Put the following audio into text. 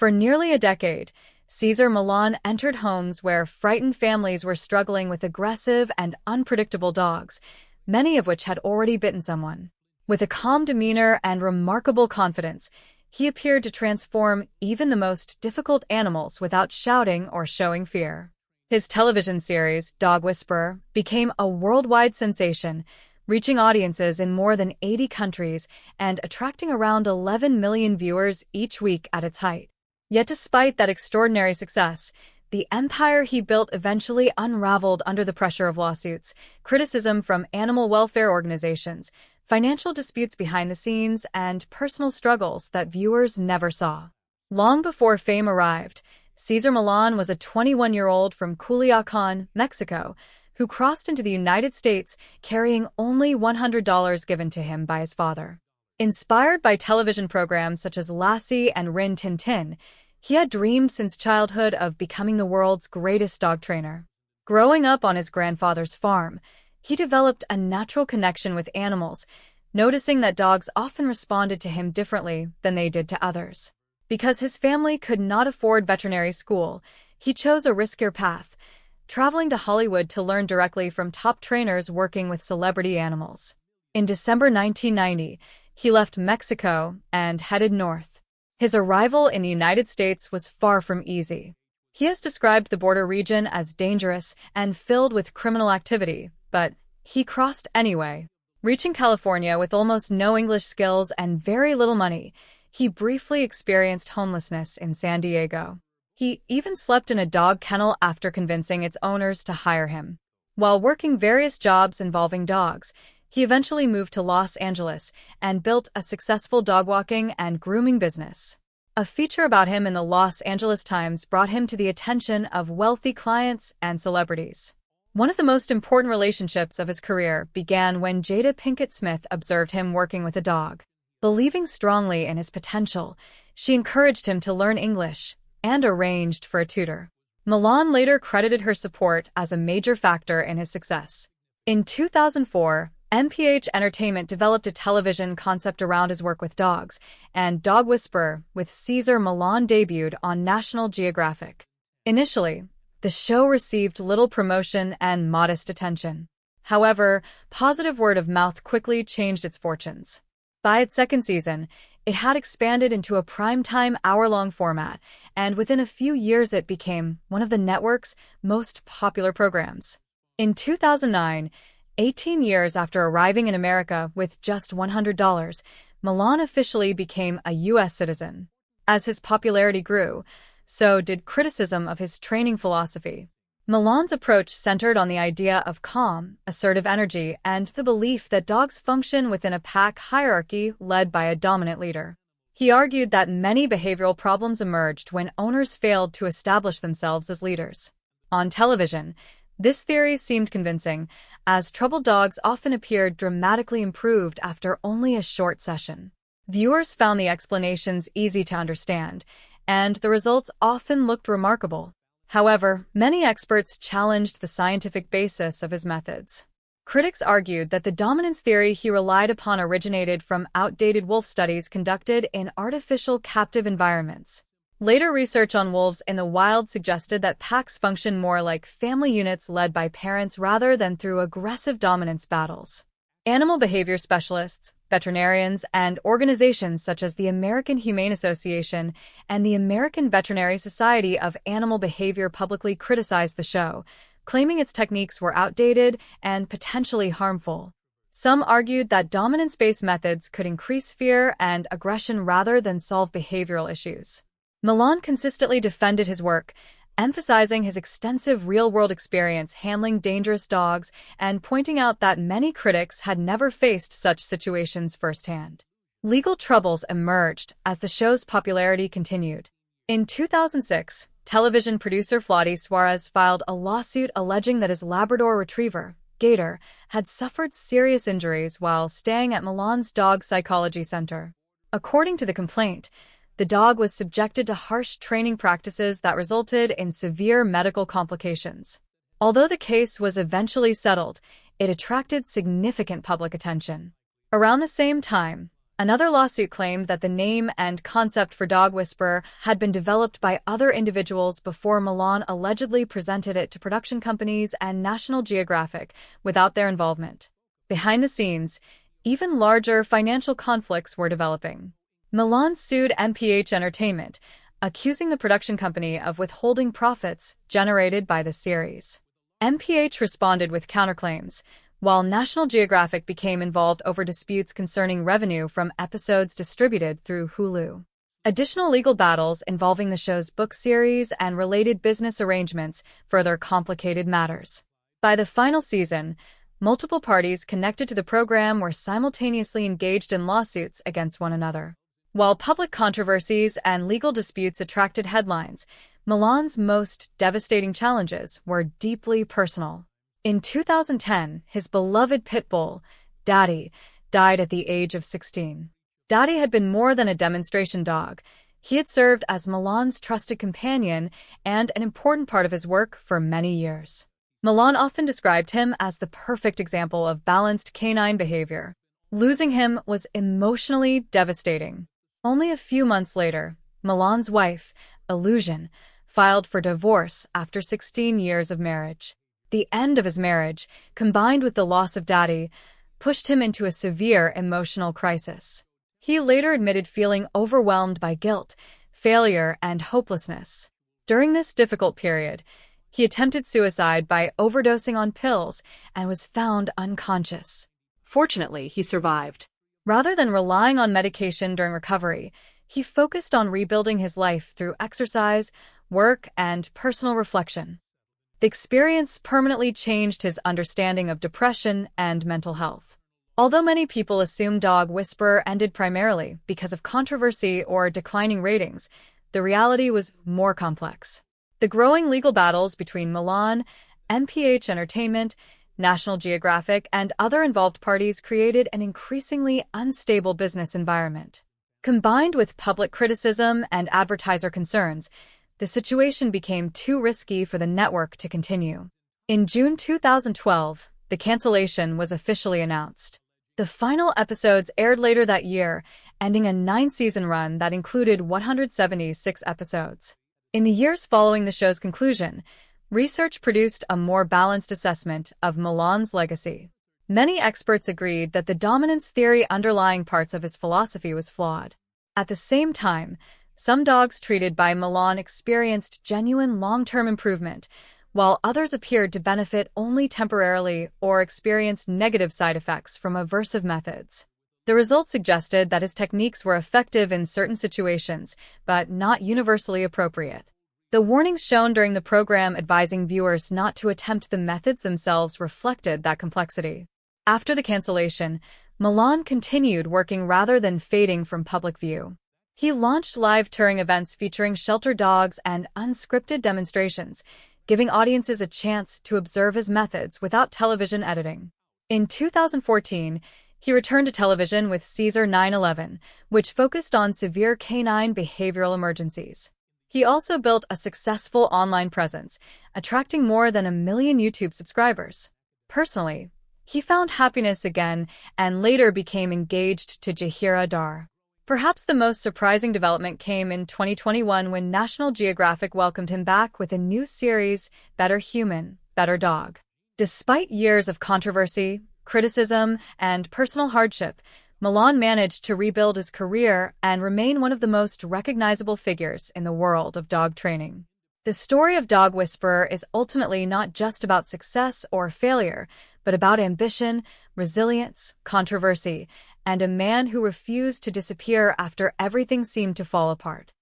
For nearly a decade, Cesar Millan entered homes where frightened families were struggling with aggressive and unpredictable dogs, many of which had already bitten someone. With a calm demeanor and remarkable confidence, he appeared to transform even the most difficult animals without shouting or showing fear. His television series, Dog Whisperer, became a worldwide sensation, reaching audiences in more than 80 countries and attracting around 11 million viewers each week at its height. Yet despite that extraordinary success, the empire he built eventually unraveled under the pressure of lawsuits, criticism from animal welfare organizations, financial disputes behind the scenes, and personal struggles that viewers never saw. Long before fame arrived, Cesar Millan was a 21-year-old from Culiacan, Mexico, who crossed into the United States carrying only $100 given to him by his father. Inspired by television programs such as Lassie and Rin Tin Tin, he had dreamed since childhood of becoming the world's greatest dog trainer. Growing up on his grandfather's farm, he developed a natural connection with animals, noticing that dogs often responded to him differently than they did to others. Because his family could not afford veterinary school, he chose a riskier path, traveling to Hollywood to learn directly from top trainers working with celebrity animals. In December 1990, he left Mexico and headed north. His arrival in the United States was far from easy. He has described the border region as dangerous and filled with criminal activity, but he crossed anyway. Reaching California with almost no English skills and very little money, he briefly experienced homelessness in San Diego. He even slept in a dog kennel after convincing its owners to hire him. While working various jobs involving dogs, he eventually moved to Los Angeles and built a successful dog walking and grooming business. A feature about him in the Los Angeles Times brought him to the attention of wealthy clients and celebrities. One of the most important relationships of his career began when Jada Pinkett Smith observed him working with a dog. Believing strongly in his potential, she encouraged him to learn English and arranged for a tutor. Millan later credited her support as a major factor in his success. In 2004, MPH Entertainment developed a television concept around his work with dogs, and Dog Whisperer with Cesar Millan debuted on National Geographic. Initially, the show received little promotion and modest attention. However, positive word of mouth quickly changed its fortunes. By its second season, it had expanded into a primetime hour-long format, and within a few years it became one of the network's most popular programs. In 2009, 18 years after arriving in America with just $100, Millan officially became a U.S. citizen. As his popularity grew, so did criticism of his training philosophy. Millan's approach centered on the idea of calm, assertive energy and the belief that dogs function within a pack hierarchy led by a dominant leader. He argued that many behavioral problems emerged when owners failed to establish themselves as leaders. On television, this theory seemed convincing, as troubled dogs often appeared dramatically improved after only a short session. Viewers found the explanations easy to understand, and the results often looked remarkable. However, many experts challenged the scientific basis of his methods. Critics argued that the dominance theory he relied upon originated from outdated wolf studies conducted in artificial captive environments. Later research on wolves in the wild suggested that packs function more like family units led by parents rather than through aggressive dominance battles. Animal behavior specialists, veterinarians, and organizations such as the American Humane Association and the American Veterinary Society of Animal Behavior publicly criticized the show, claiming its techniques were outdated and potentially harmful. Some argued that dominance-based methods could increase fear and aggression rather than solve behavioral issues. Millan consistently defended his work, emphasizing his extensive real-world experience handling dangerous dogs and pointing out that many critics had never faced such situations firsthand. Legal troubles emerged as the show's popularity continued. In 2006, television producer Vladi Suarez filed a lawsuit alleging that his Labrador retriever, Gator, had suffered serious injuries while staying at Millan's dog psychology center. According to the complaint, the dog was subjected to harsh training practices that resulted in severe medical complications. Although the case was eventually settled, it attracted significant public attention. Around the same time, Another lawsuit claimed that the name and concept for Dog Whisperer had been developed by other individuals before Millan allegedly presented it to production companies and National Geographic without their involvement. Behind the scenes, even larger financial conflicts were developing. Millan sued MPH Entertainment, accusing the production company of withholding profits generated by the series. MPH responded with counterclaims, while National Geographic became involved over disputes concerning revenue from episodes distributed through Hulu. Additional legal battles involving the show's book series and related business arrangements further complicated matters. By the final season, multiple parties connected to the program were simultaneously engaged in lawsuits against one another. While public controversies and legal disputes attracted headlines, Millan's most devastating challenges were deeply personal. In 2010, his beloved pit bull, Daddy, died at the age of 16. Daddy had been more than a demonstration dog. He had served as Millan's trusted companion and an important part of his work for many years. Millan often described him as the perfect example of balanced canine behavior. Losing him was emotionally devastating. Only a few months later, Millan's wife, Illusion, filed for divorce after 16 years of marriage. The end of his marriage, combined with the loss of Daddy, pushed him into a severe emotional crisis. He later admitted feeling overwhelmed by guilt, failure, and hopelessness. During this difficult period, he attempted suicide by overdosing on pills and was found unconscious. Fortunately, he survived. Rather than relying on medication during recovery, he focused on rebuilding his life through exercise, work, and personal reflection. The experience permanently changed his understanding of depression and mental health. Although many people assume Dog Whisperer ended primarily because of controversy or declining ratings, the reality was more complex. The growing legal battles between Millan, MPH Entertainment, National Geographic, and other involved parties created an increasingly unstable business environment. Combined with public criticism and advertiser concerns, the situation became too risky for the network to continue. In June 2012, the cancellation was officially announced. The final episodes aired later that year, ending a 9-season run that included 176 episodes. In the years following the show's conclusion, research produced a more balanced assessment of Millan's legacy. Many experts agreed that the dominance theory underlying parts of his philosophy was flawed. At the same time, some dogs treated by Millan experienced genuine long-term improvement, while others appeared to benefit only temporarily or experienced negative side effects from aversive methods. The results suggested that his techniques were effective in certain situations, but not universally appropriate. The warnings shown during the program advising viewers not to attempt the methods themselves reflected that complexity. After the cancellation, Millan continued working rather than fading from public view. He launched live touring events featuring shelter dogs and unscripted demonstrations, giving audiences a chance to observe his methods without television editing. In 2014, he returned to television with Cesar 9/11, which focused on severe canine behavioral emergencies. He also built a successful online presence, attracting more than 1 million YouTube subscribers. Personally, he found happiness again and later became engaged to Jahira Dar. Perhaps the most surprising development came in 2021 when National Geographic welcomed him back with a new series, Better Human, Better Dog. Despite years of controversy, criticism, and personal hardship, Millan managed to rebuild his career and remain one of the most recognizable figures in the world of dog training. The story of Dog Whisperer is ultimately not just about success or failure, but about ambition, resilience, controversy, and a man who refused to disappear after everything seemed to fall apart.